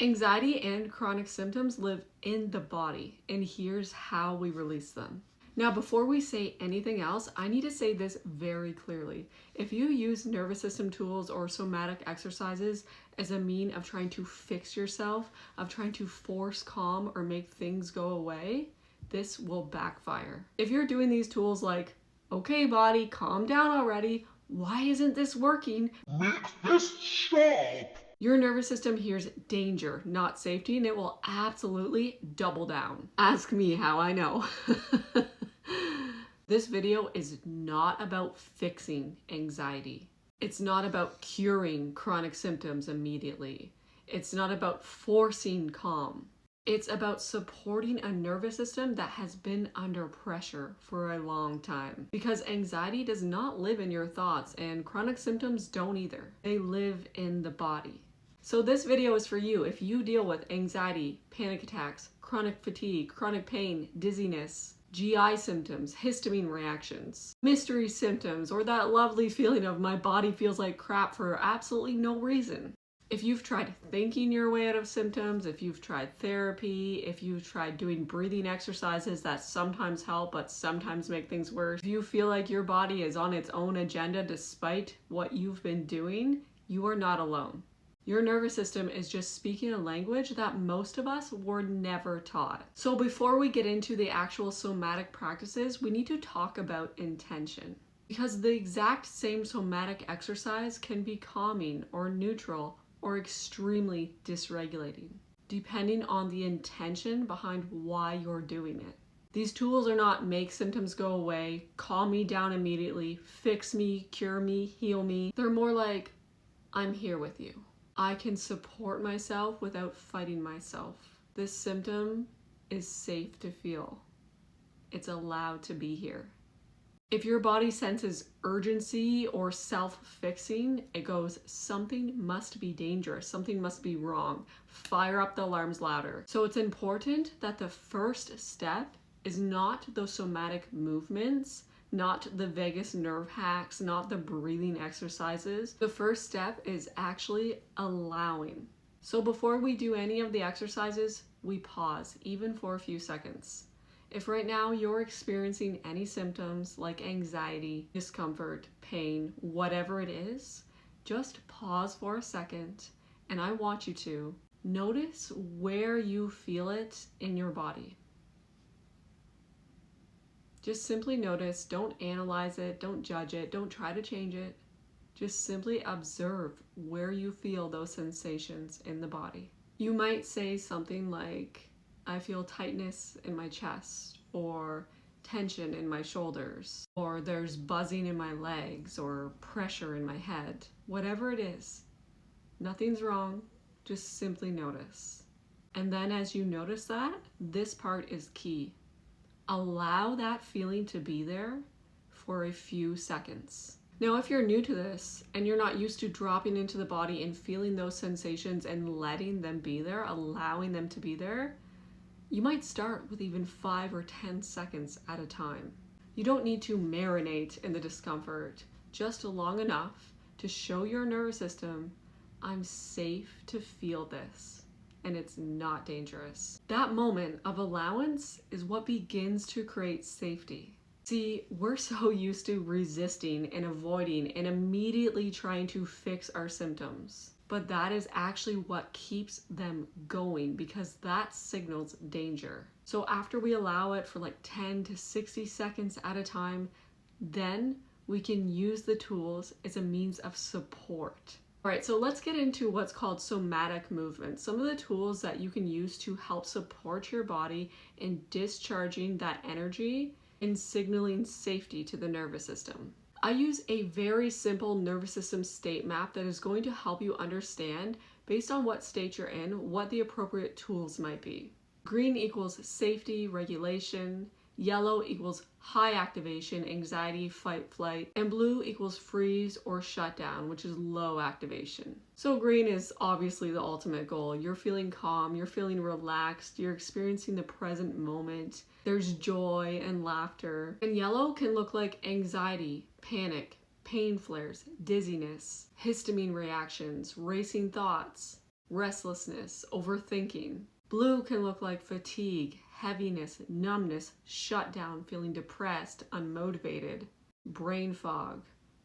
Anxiety and chronic symptoms live in the body, and here's how we release them. Now, before we say anything else, I need to say this very clearly. If you use nervous system tools or somatic exercises as a mean of trying to fix yourself, of trying to force calm or make things go away, this will backfire. If you're doing these tools like, okay, body, calm down already, why isn't this working? Make this stop! Your nervous system hears danger, not safety, and it will absolutely double down. Ask me how I know. This video is not about fixing anxiety. It's not about curing chronic symptoms immediately. It's not about forcing calm. It's about supporting a nervous system that has been under pressure for a long time. Because anxiety does not live in your thoughts, and chronic symptoms don't either. They live in the body. So this video is for you if you deal with anxiety, panic attacks, chronic fatigue, chronic pain, dizziness, GI symptoms, histamine reactions, mystery symptoms, or that lovely feeling of my body feels like crap for absolutely no reason. If you've tried thinking your way out of symptoms, if you've tried therapy, if you've tried doing breathing exercises that sometimes help but sometimes make things worse, if you feel like your body is on its own agenda despite what you've been doing, you are not alone. Your nervous system is just speaking a language that most of us were never taught. So before we get into the actual somatic practices, we need to talk about intention. Because the exact same somatic exercise can be calming or neutral or extremely dysregulating, depending on the intention behind why you're doing it. These tools are not make symptoms go away, calm me down immediately, fix me, cure me, heal me. They're more like, I'm here with you. I can support myself without fighting myself. This symptom is safe to feel. It's allowed to be here. If your body senses urgency or self-fixing, it goes, something must be dangerous, something must be wrong. Fire up the alarms louder. So it's important that the first step is not those somatic movements, not the vagus nerve hacks, not the breathing exercises. The first step is actually allowing. So before we do any of the exercises, we pause, even for a few seconds. If right now you're experiencing any symptoms like anxiety, discomfort, pain, whatever it is, just pause for a second, and I want you to notice where you feel it in your body. Just simply notice, don't analyze it, don't judge it, don't try to change it. Just simply observe where you feel those sensations in the body. You might say something like, I feel tightness in my chest, or tension in my shoulders, or there's buzzing in my legs, or pressure in my head. Whatever it is, nothing's wrong, just simply notice. And then as you notice that, this part is key. Allow that feeling to be there for a few seconds. Now, if you're new to this and you're not used to dropping into the body and feeling those sensations and letting them be there, allowing them to be there, you might start with even 5 or 10 seconds at a time. You don't need to marinate in the discomfort, just long enough to show your nervous system, I'm safe to feel this, and it's not dangerous. That moment of allowance is what begins to create safety. See, we're so used to resisting and avoiding and immediately trying to fix our symptoms. But that is actually what keeps them going, because that signals danger. So after we allow it for like 10 to 60 seconds at a time, then we can use the tools as a means of support. All right, so let's get into what's called somatic movement. Some of the tools that you can use to help support your body in discharging that energy and signaling safety to the nervous system. I use a very simple nervous system state map that is going to help you understand, based on what state you're in, what the appropriate tools might be. Green equals safety, regulation. Yellow equals high activation, anxiety, fight, flight. And blue equals freeze or shutdown, which is low activation. So green is obviously the ultimate goal. You're feeling calm, you're feeling relaxed, you're experiencing the present moment. There's joy and laughter. And yellow can look like anxiety, panic, pain flares, dizziness, histamine reactions, racing thoughts. restlessness, overthinking. Blue can look like fatigue, heaviness, numbness, shutdown, feeling depressed, unmotivated, brain fog,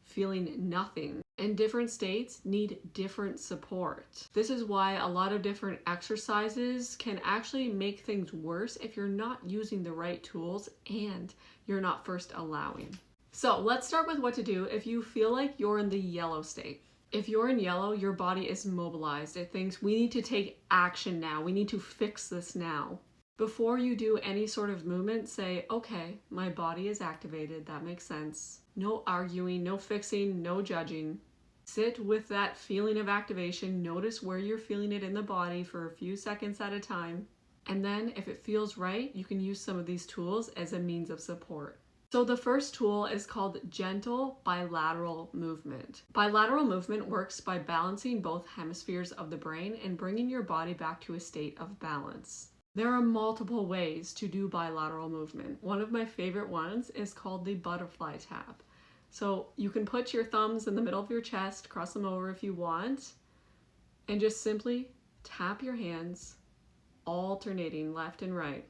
feeling nothing. And different states need different support. This is why a lot of different exercises can actually make things worse if you're not using the right tools and you're not first allowing. So let's start with what to do if you feel like you're in the yellow state. If you're in yellow, your body is mobilized. It thinks we need to take action now. We need to fix this now. Before you do any sort of movement, say, okay, my body is activated. That makes sense. No arguing, no fixing, no judging. Sit with that feeling of activation. Notice where you're feeling it in the body for a few seconds at a time. And then if it feels right, you can use some of these tools as a means of support. So the first tool is called gentle bilateral movement. Bilateral movement works by balancing both hemispheres of the brain and bringing your body back to a state of balance. There are multiple ways to do bilateral movement. One of my favorite ones is called the butterfly tap. So you can put your thumbs in the middle of your chest, cross them over if you want, and just simply tap your hands, alternating left and right,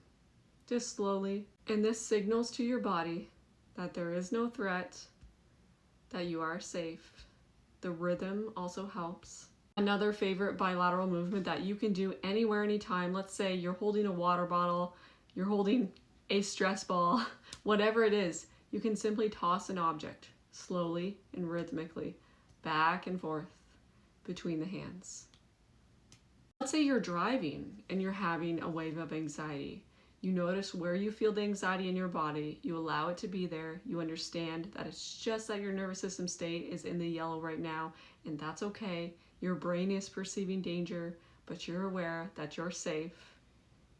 just slowly. And this signals to your body that there is no threat, that you are safe. The rhythm also helps. Another favorite bilateral movement that you can do anywhere, anytime. Let's say you're holding a water bottle, you're holding a stress ball, whatever it is, you can simply toss an object slowly and rhythmically back and forth between the hands. Let's say you're driving and you're having a wave of anxiety. You notice where you feel the anxiety in your body, you allow it to be there, you understand that it's just that your nervous system state is in the yellow right now, and that's okay. Your brain is perceiving danger, but you're aware that you're safe,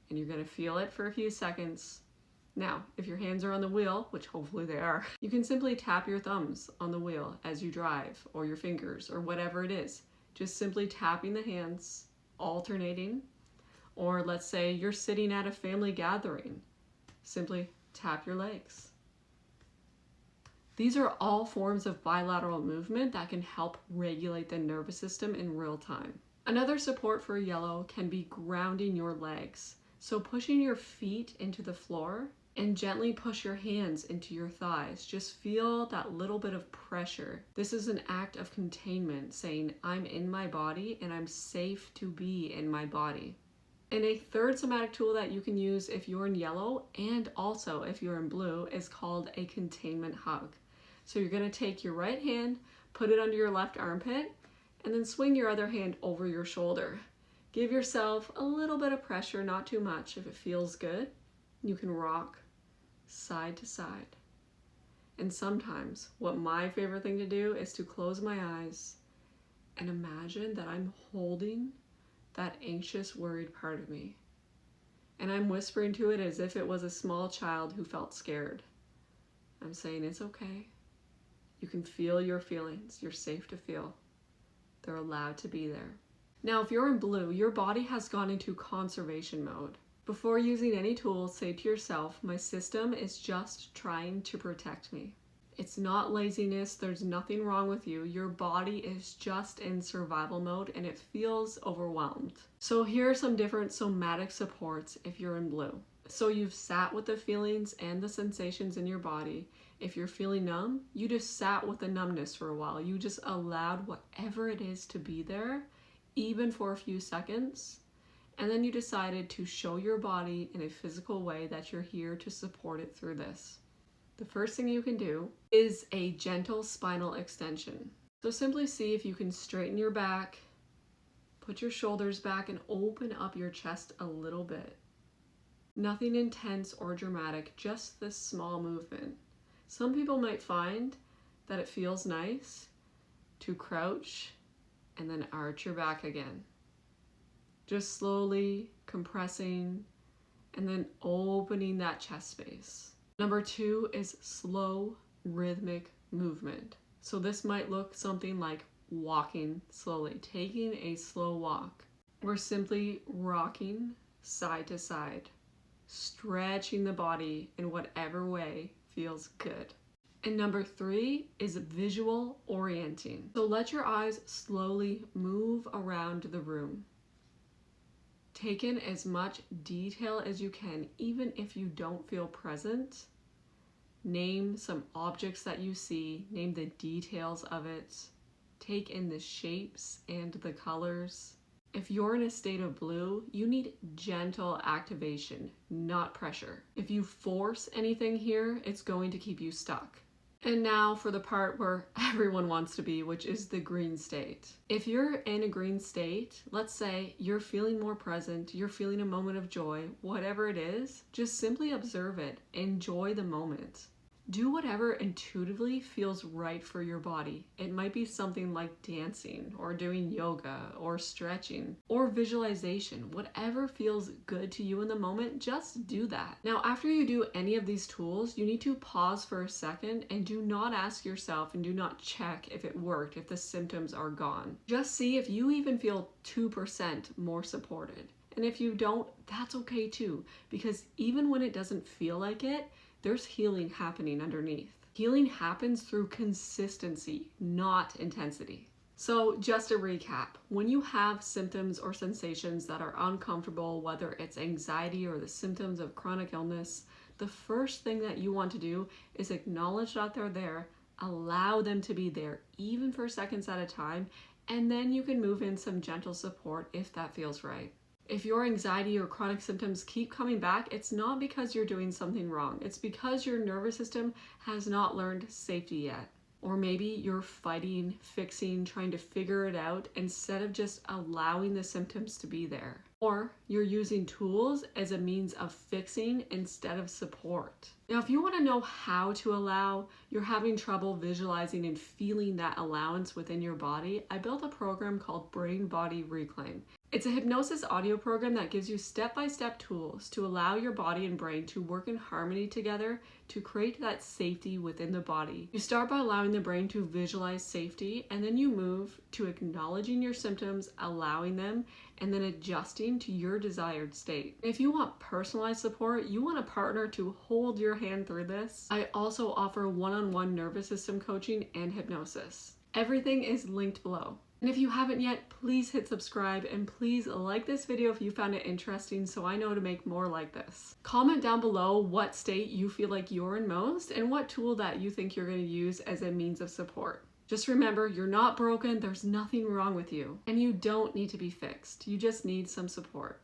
and you're going to feel it for a few seconds. Now, if your hands are on the wheel, which hopefully they are, you can simply tap your thumbs on the wheel as you drive, or your fingers, or whatever it is. Just simply tapping the hands, alternating. Or let's say you're sitting at a family gathering. Simply tap your legs. These are all forms of bilateral movement that can help regulate the nervous system in real time. Another support for yellow can be grounding your legs. So pushing your feet into the floor and gently push your hands into your thighs. Just feel that little bit of pressure. This is an act of containment, saying I'm in my body and I'm safe to be in my body. And a third somatic tool that you can use if you're in yellow and also if you're in blue is called a containment hug. So you're going to take your right hand, put it under your left armpit, and then swing your other hand over your shoulder. Give yourself a little bit of pressure, not too much. If it feels good, you can rock side to side. And sometimes what my favorite thing to do is to close my eyes and imagine that I'm holding that anxious, worried part of me. And I'm whispering to it as if it was a small child who felt scared. I'm saying it's okay. You can feel your feelings. You're safe to feel. They're allowed to be there. Now, if you're in blue, your body has gone into conservation mode. Before using any tools, say to yourself, my system is just trying to protect me. It's not laziness. There's nothing wrong with you. Your body is just in survival mode and it feels overwhelmed. So here are some different somatic supports if you're in blue. So you've sat with the feelings and the sensations in your body. If you're feeling numb, you just sat with the numbness for a while. You just allowed whatever it is to be there, even for a few seconds. And then you decided to show your body in a physical way that you're here to support it through this. The first thing you can do is a gentle spinal extension. So simply see if you can straighten your back, put your shoulders back, and open up your chest a little bit. Nothing intense or dramatic, just this small movement. Some people might find that it feels nice to crouch and then arch your back again. Just slowly compressing and then opening that chest space. Number 2 is slow rhythmic movement. So this might look something like walking slowly, taking a slow walk, or simply rocking side to side, stretching the body in whatever way feels good. And number 3 is visual orienting. So let your eyes slowly move around the room. Take in as much detail as you can, even if you don't feel present. Name some objects that you see, name the details of it. Take in the shapes and the colors. If you're in a state of blue, you need gentle activation, not pressure. If you force anything here, it's going to keep you stuck. And now for the part where everyone wants to be, which is the green state. If you're in a green state, let's say you're feeling more present, you're feeling a moment of joy, whatever it is, just simply observe it. Enjoy the moment. Do whatever intuitively feels right for your body. It might be something like dancing or doing yoga or stretching or visualization. Whatever feels good to you in the moment, just do that. Now, after you do any of these tools, you need to pause for a second and do not ask yourself and do not check if it worked, if the symptoms are gone. Just see if you even feel 2% more supported. And if you don't, that's okay too, because even when it doesn't feel like it, there's healing happening underneath. Healing happens through consistency, not intensity. So just to recap, when you have symptoms or sensations that are uncomfortable, whether it's anxiety or the symptoms of chronic illness, the first thing that you want to do is acknowledge that they're there, allow them to be there, even for seconds at a time, and then you can move in some gentle support if that feels right. If your anxiety or chronic symptoms keep coming back, it's not because you're doing something wrong. It's because your nervous system has not learned safety yet. Or maybe you're fighting, fixing, trying to figure it out instead of just allowing the symptoms to be there. Or you're using tools as a means of fixing instead of support. Now, if you want to know how to allow, you're having trouble visualizing and feeling that allowance within your body, I built a program called Brain Body Reclaim. It's a hypnosis audio program that gives you step-by-step tools to allow your body and brain to work in harmony together to create that safety within the body. You start by allowing the brain to visualize safety, and then you move to acknowledging your symptoms, allowing them, and then adjusting to your desired state. If you want personalized support, you want a partner to hold your hand through this, I also offer one-on-one nervous system coaching and hypnosis. Everything is linked below. And if you haven't yet, please hit subscribe and please like this video if you found it interesting so I know to make more like this. Comment down below what state you feel like you're in most and what tool that you think you're going to use as a means of support. Just remember, you're not broken, there's nothing wrong with you, and you don't need to be fixed. You just need some support.